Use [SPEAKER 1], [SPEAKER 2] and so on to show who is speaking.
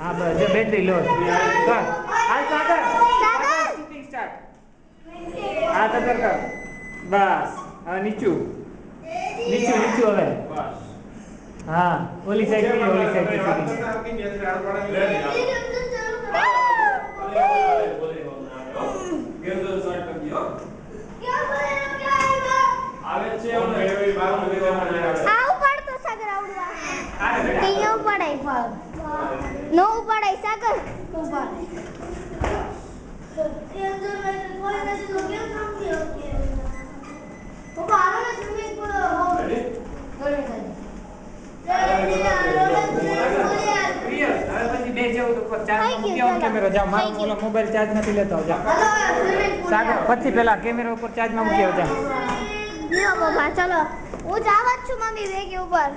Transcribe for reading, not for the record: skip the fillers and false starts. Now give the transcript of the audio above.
[SPEAKER 1] હા બસ જો બેટરી લો કર હાલ સાગર શૂટિંગ સ્ટાર્ટ હા તો કર બસ હવે નીચું હવે હા ઓલી સાઈડ થી શૂટિંગ આવે છે
[SPEAKER 2] આવ પડતો સાગર આવડવા કઈયો પડાય નો પડાય સાગર ઉપાડે એ અંદર કોઈ નથી તો કેમ કામ થયો પપ્પા આવો ને સ્વિમિંગ પૂલ
[SPEAKER 1] મોબાઈલ ચાર્જ નથી લેતો સાગર પછી પેલા કેમેરા ઉપર ચાર્જ માં મૂકી આવજા
[SPEAKER 2] પપ્પા ચલો હું જાવ જ છું મમ્મી વેગ ઉપર